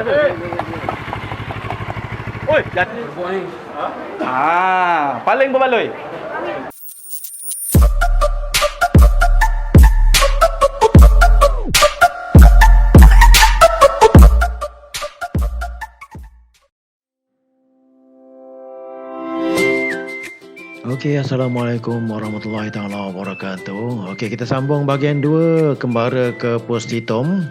ada. Oi, jatuh. Paling berbaloi. Okey, Assalamualaikum warahmatullahi taala wabarakatuh. Okey, kita sambung bahagian 2 kembara ke Pos Titom.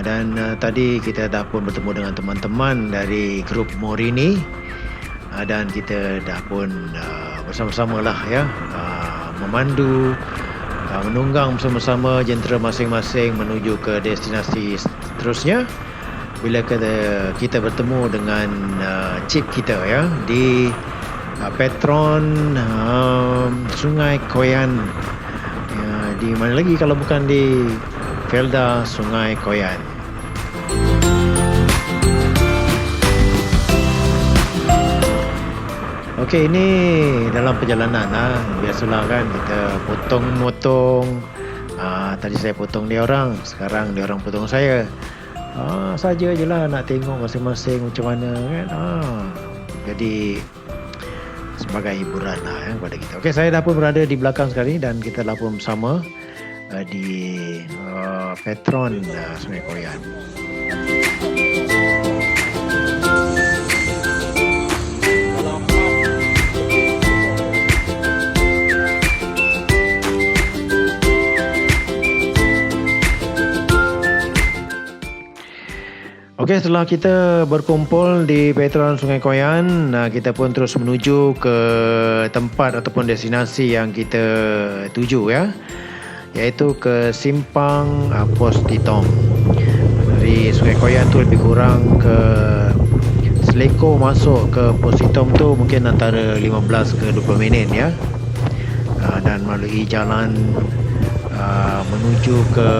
Dan tadi kita dah pun bertemu dengan teman-teman dari grup Morini. Dan kita dah pun bersama-sama lah ya, memandu, menunggang bersama-sama jentera masing-masing menuju ke destinasi seterusnya. Bila kita bertemu dengan cip kita ya di Petron Sungai Koyan. Di mana lagi kalau bukan di Felda Sungai Koyan. Okey, ini dalam perjalanan biasalah kan kita potong-motong. Tadi saya potong dia orang, sekarang dia orang potong saya. Saja je lah nak tengok masing-masing macam mana kan. Jadi sebagai hiburan lah kepada kita. Okey, saya dah pun berada di belakang sekali dan kita dah pun bersama di Petron Sungai Koyan. Okey, setelah kita berkumpul di Petron Sungai Koyan, kita pun terus menuju ke tempat ataupun destinasi yang kita tuju ya, iaitu ke Simpang Pos Titom. Dari Sungai Koyan tu lebih kurang ke Seleko masuk ke Pos Titom tu mungkin antara 15 ke 20 minit ya. Dan melalui jalan menuju ke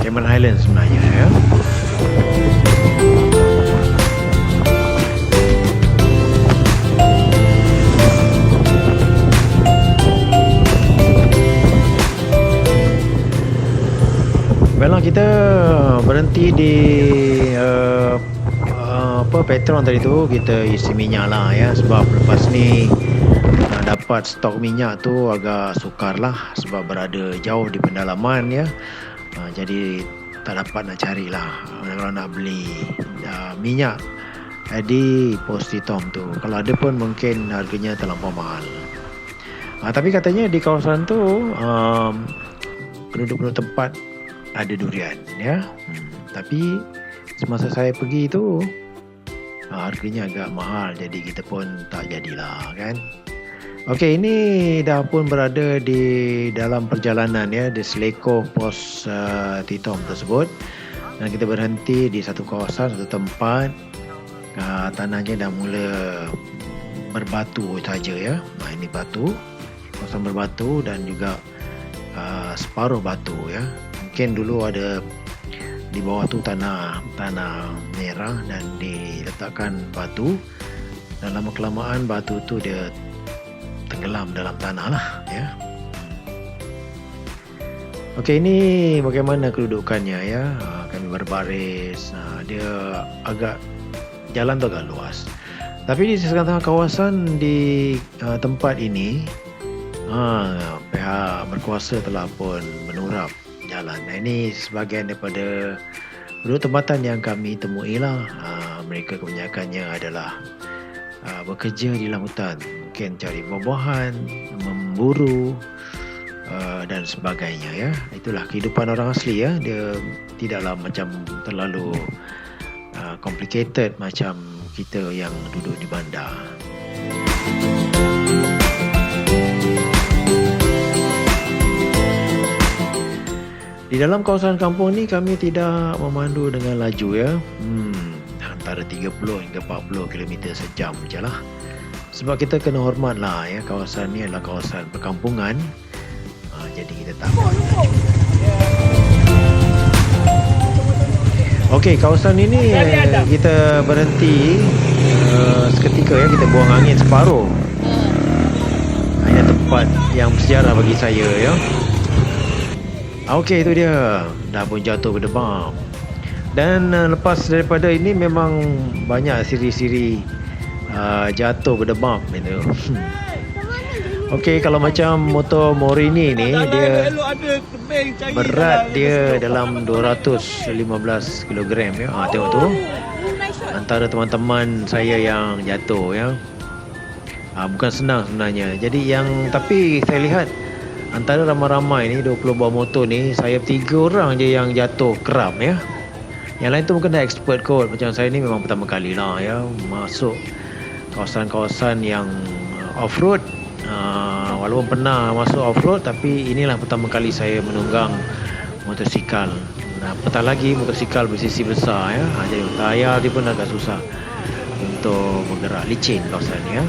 Cameron Highlands sebenarnya ya. Baiklah, kita berhenti di Petron tadi tu. Kita isi minyak lah ya, sebab lepas ni dapat stok minyak tu agak sukar lah, sebab berada jauh di pendalaman ya. Jadi tak dapat nak carilah kalau nak beli minyak di Pos Titom tu. Kalau ada pun mungkin harganya terlampau mahal. Tapi katanya di kawasan tu penduduk-penduduk tempat ada durian ya. Tapi semasa saya pergi tu harganya agak mahal, jadi kita pun tak jadilah kan. Okey, ini dah pun berada di dalam perjalanan ya, di Seleko Pos Titom tersebut. Dan kita berhenti di satu kawasan, satu tempat. Tanahnya dah mula berbatu saja ya. Ini batu, kawasan berbatu dan juga separuh batu ya. Mungkin dulu ada di bawah tu tanah merah dan diletakkan batu, dan lama kelamaan batu tu dia tenggelam dalam tanah lah ya. Okey, ini bagaimana kedudukannya ya. Kami berbaris. Dia agak, jalan tu agak luas. Tapi di setengah-tengah kawasan di tempat ini pihak berkuasa telah pun menurap jalan. Ini sebahagian daripada penduduk tempatan yang kami temui lah. Mereka kebanyakannya adalah bekerja di dalam hutan, mungkin cari buah-buahan, memburu dan sebagainya ya. Itulah kehidupan orang asli ya. Dia tidaklah macam terlalu complicated macam kita yang duduk di bandar. Di dalam kawasan kampung ni kami tidak memandu dengan laju ya. Antara 30 hingga 40 km sejam je lah. Sebab kita kena hormat lah ya, kawasan ni adalah kawasan perkampungan. Jadi kita tak boleh laju. Okey, kawasan ini kita berhenti seketika ya, kita buang angin separuh. Hanya tempat yang bersejarah bagi saya ya. Okey, itu dia. Dah pun jatuh berdebam. Dan lepas daripada ini memang banyak siri-siri jatuh berdebam gitu. Okey, kalau macam motor Morini ni dia berat dia dalam 215 kg ya. Tengok tu. Antara teman-teman saya yang jatuh ya. Bukan senang sebenarnya. Jadi tapi saya lihat antara ramai-ramai ni 20 buah motor ni, saya 3 orang je yang jatuh keram ya. Yang lain tu mungkin dah expert kot. Macam saya ni memang pertama kali lah ya masuk kawasan-kawasan yang off-road. Walaupun pernah masuk off-road, tapi inilah pertama kali saya menunggang motosikal. Apatah lagi motosikal bersisi besar ya. Jadi tayar dia pun agak susah untuk bergerak, licin kawasan ni ya.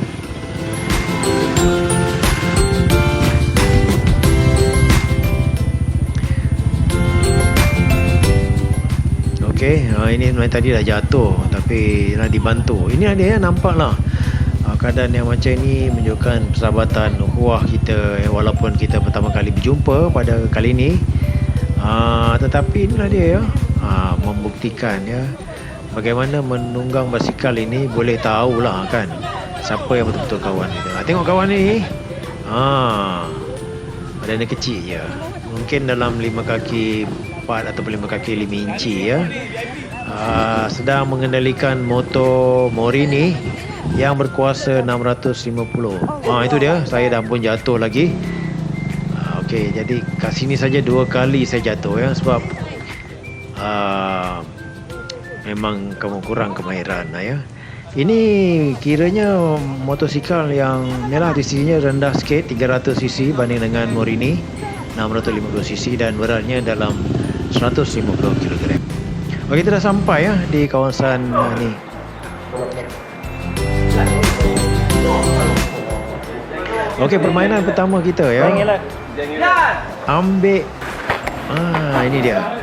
Okey, ini sebenarnya tadi dah jatuh tapi dah dibantu. Ini dia nampaklah keadaan yang macam ini menunjukkan persahabatan ukhuwah kita walaupun kita pertama kali berjumpa pada kali ini. Tetapi inilah dia ya. Membuktikan ya bagaimana menunggang basikal ini boleh tahulah kan siapa yang betul-betul kawan kita. Tengok kawan ni. Badannya kecil je. Mungkin dalam 5 kaki 4 ataupun 5 kaki 5 inci ya. Sedang mengendalikan motor Morini yang berkuasa 650. Itu dia, saya dah pun jatuh lagi. Okey, jadi kat sini saja 2 kali saya jatuh ya sebab memang kamu kurang kemahiran ya. Ini kiranya motosikal yang yalah sisinya rendah sikit, 300cc banding dengan Morini 650cc dan beratnya dalam 150 kg. Okey, kita dah sampai ya di kawasan ni. Okey, permainan pertama kita ya. Ambil ini dia.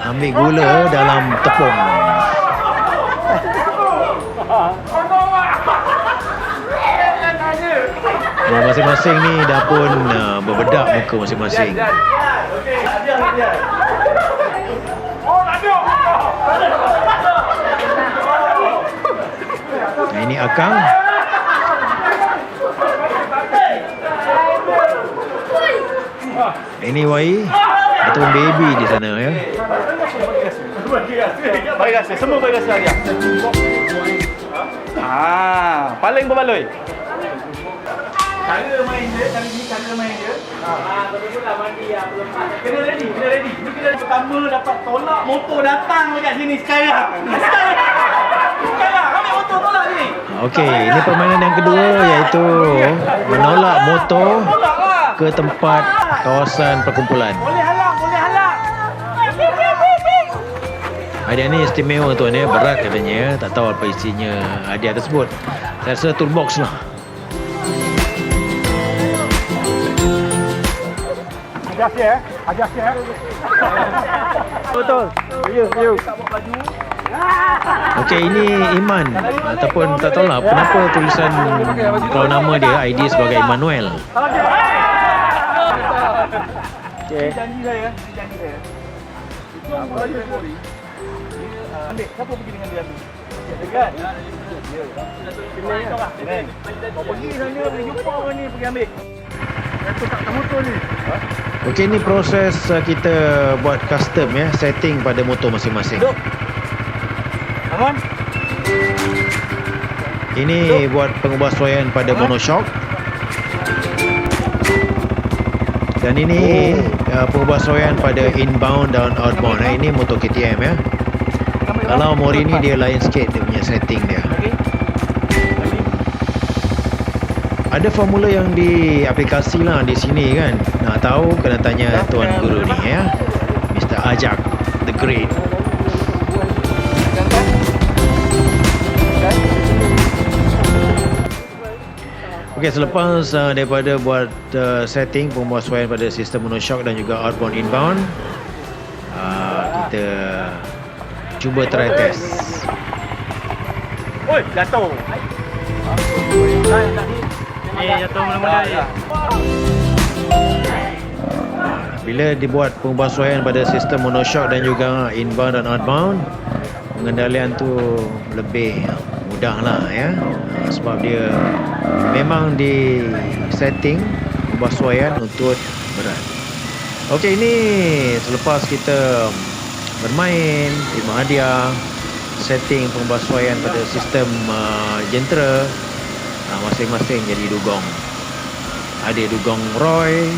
Ambil gula dalam tepung. Masing-masing ni dah pun berbedak muka masing-masing. Ini Akang. Ini Wai ataupun baby di sana ya. Bagi rasa, semua bagi rasa dia. Paling berbaloi. Cara main dia, cara main dia. Betul-betul lah mandi belum. Kena ready. Ni kita pertama dapat tolak motor datang dekat sini sekarang. Sekarang ambil motor tolak ni. Okey, ini permainan yang kedua iaitu menolak motor ke tempat kawasan perkumpulan. Boleh halang. Hadiah ni istimewa tuan ya, berat katanya. Tak tahu apa isinya hadiah tersebut. Saya rasa toolbox lah. Hadiah ya. Betul. You. Okey, ini Iman ataupun tak tahulah kenapa tulisan kalau nama dia ID sebagai Emmanuel. Okey. Janji saya. Ambil, siapa pergi dengan dia tu? Dekat? Penang. Pergi sana, boleh jumpa orang ni, pergi ambil. Aku tak tahu motor ni. Okey, ini proses kita buat custom ya, setting pada motor masing-masing. Aman? Ini buat pengubahsuaian pada monoshock. Dan ini pengubahsuaian pada inbound dan outbound. Ini motor KTM ya. Kalau Morini dia lain sikit dia punya setting dia. Ada formula yang diaplikasi lah di sini kan. Nak tahu kena tanya tuan guru ni ya, Mr. Ajak the Great. Okey, selepas daripada buat setting pengubahsuaian pada sistem monoshock dan juga outbound inbound, kita cuba try test. Oi, jatuh. Jatuh mula-mula je. Bila dibuat pembasuhan pada sistem monoshock dan juga inbound dan outbound, pengendalian tu lebih mudah lah ya. Sebab dia memang di setting pembasuhan untuk berat. Okey, ini selepas kita bermain, terima hadiah, setting pembasuhan pada sistem jentera, masing-masing jadi dugong. Ada dugong Roy,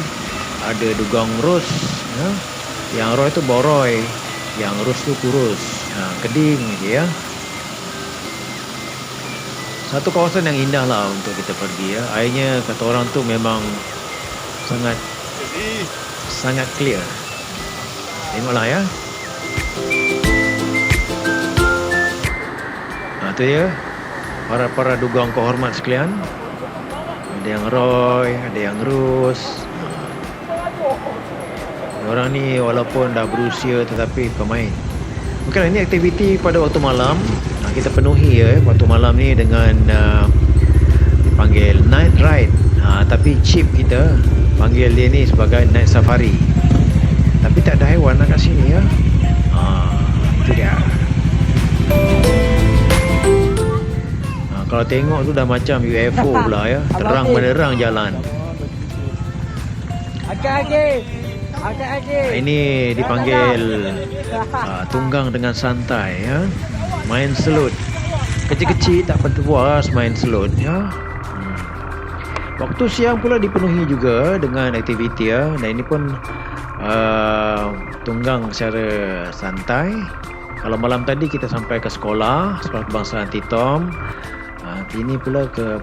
ada dugong Rus ya. Yang Roy tu Boroy, yang Rus tu kurus, keding je ya. Satu kawasan yang indah lah untuk kita pergi ya. Airnya kata orang tu memang sangat clear. Tengoklah ya. Tu ya, para dugong kehormat sekalian. Ada yang Roy, ada yang Rus. Orang ni walaupun dah berusia tetapi pemain. Mungkin ini aktiviti pada waktu malam. Kita penuhi ya waktu malam ni dengan dipanggil night ride. Tapi chip kita panggil dia ni sebagai night safari. Tapi tak ada haiwan kat sini ya. Itu dia. Kalau tengok tu dah macam UFO pula ya. Terang menerang jalan. Ini dipanggil tunggang dengan santai ya. Main selut. Kecil-kecil tak puas main selut ya. Waktu siang pula dipenuhi juga dengan aktiviti ya. Dan ini pun tunggang secara santai. Kalau malam tadi kita sampai ke sekolah kebangsaan Titom. Ini pula ke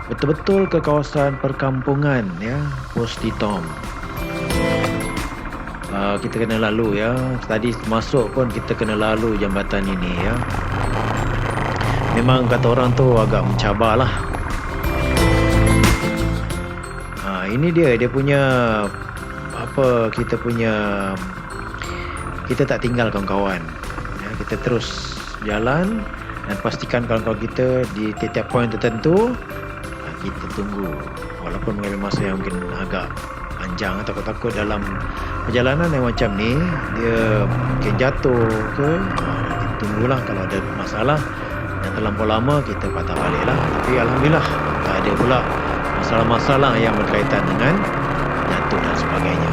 betul-betul ke kawasan perkampungan ya, Pos Titom. Kita kena lalu ya. Tadi masuk pun kita kena lalu jambatan ini ya. Memang kata orang tu agak mencabar lah. Ini dia punya kita tak tinggal kawan-kawan ya, kita terus jalan dan pastikan kawan-kawan kita di tiap-tiap poin tertentu kita tunggu. Walaupun mengambil masa yang mungkin agak panjang, takut-takut dalam perjalanan yang macam ni dia mungkin jatuh ke, kita tunggulah. Kalau ada masalah yang terlampau lama kita patah balik lah. Tapi alhamdulillah tak ada pula masalah-masalah yang berkaitan dengan jatuh dan sebagainya.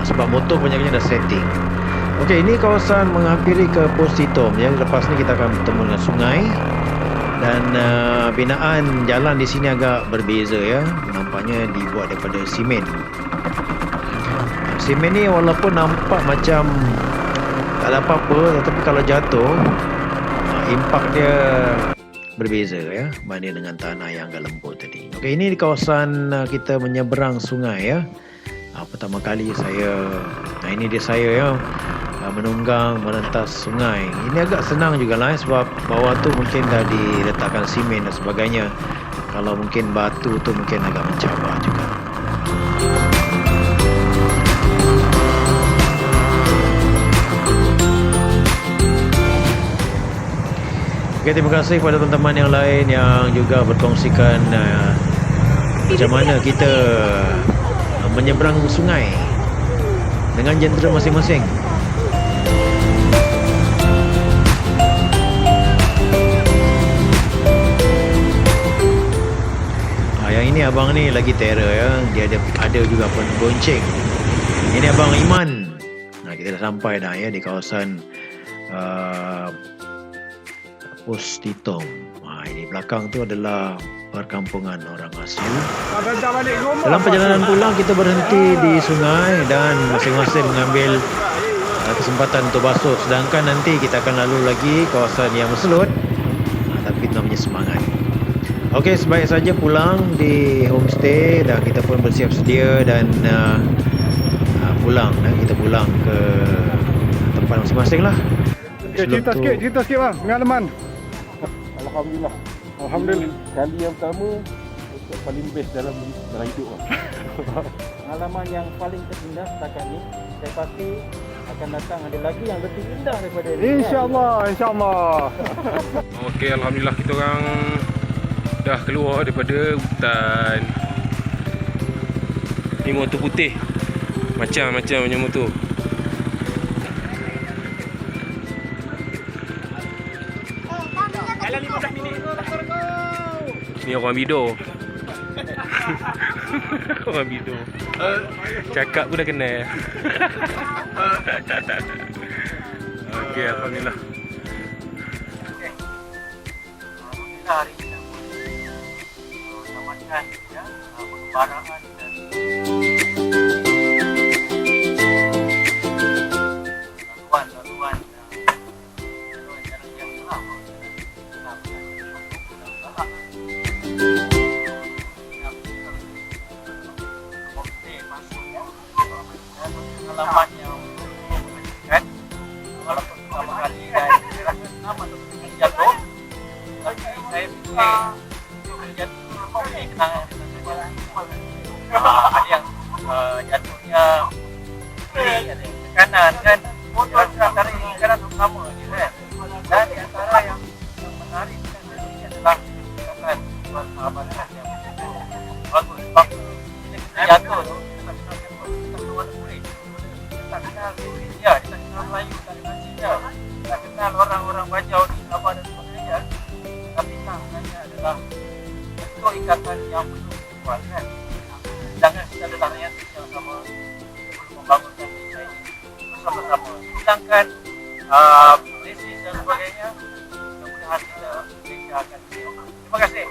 Sebab motor banyaknya dah setting. Okey, ini kawasan menghampiri ke Pos Titom ya. Lepas ni kita akan bertemu dengan sungai. Dan binaan jalan di sini agak berbeza ya. Nampaknya dibuat daripada simen. Simen ni walaupun nampak macam tak ada apa-apa, tetapi kalau jatuh impak dia berbeza ya, berbanding dengan tanah yang agak lembut tadi. Okey, ini di kawasan kita menyeberang sungai ya. Pertama kali ini dia saya ya, menunggang merentas sungai. Ini agak senang jugalah sebab bawah tu mungkin dah diletakkan simen dan sebagainya. Kalau mungkin batu tu mungkin agak mencabar juga. Okay, terima kasih kepada teman-teman yang lain yang juga berkongsikan macam mana kita menyeberang sungai dengan jentera masing-masing. Yang ini abang ni lagi terror ya. Dia ada juga pun gonceng. Ini abang Iman. Kita dah sampai dah ya di kawasan Pos Titom. Ini belakang tu adalah perkampungan orang asli. Dalam perjalanan pulang kita berhenti di sungai dan masing-masing mengambil kesempatan untuk basuh. Sedangkan nanti kita akan lalu lagi kawasan yang berselut. Tapi namanya semangat. Okey, sebaik saja pulang di homestay dan kita pun bersiap sedia dan pulang. Kita pulang ke tempat masing-masing lah. Cerita sikit bang, pengalaman. Alhamdulillah. Kali yang pertama paling best dalam hidup. Pengalaman yang paling terindah setakat ni, saya pasti akan datang ada lagi yang lebih indah daripada ini. InsyaAllah. Okey, alhamdulillah kita orang dah keluar daripada hutan. Ni motor putih. Macam punya motor. Dalam 15 minit. Ni orang bido. Orang bido. Cakap pun dah kenal. Okey, alhamdulillah. Hari ini selamatkan ya pengembaraan dan laluan yang lama. Pengalaman yang kan walaupun pertama kali saya rasa nama tu jatuh, tapi saya fikir jatuh kenangan ada yang jatuhnya kiri, ada yang ke kanan kan, antara ini kadang sama je kan. Dan di antara yang menarik ini adalah katakan persahabatan yang bagus. Sebab bila kita jatuh tu kita tak kenal kita keluar kulit, kita tak kenal dia, kita tak kenal Melayu, tak kenal Cina, tak kenal orang-orang Bajau di Sabah dan sebagainya. Tapi sebenarnya adalah bentuk ikatan yang betul kuat kan. Jangan kita letak niat yang sama untuk membangunkan desa ini bersama-sama. Hilangkan krisis dan sebagainya. Mudah-mudahan kita akan. Terima kasih.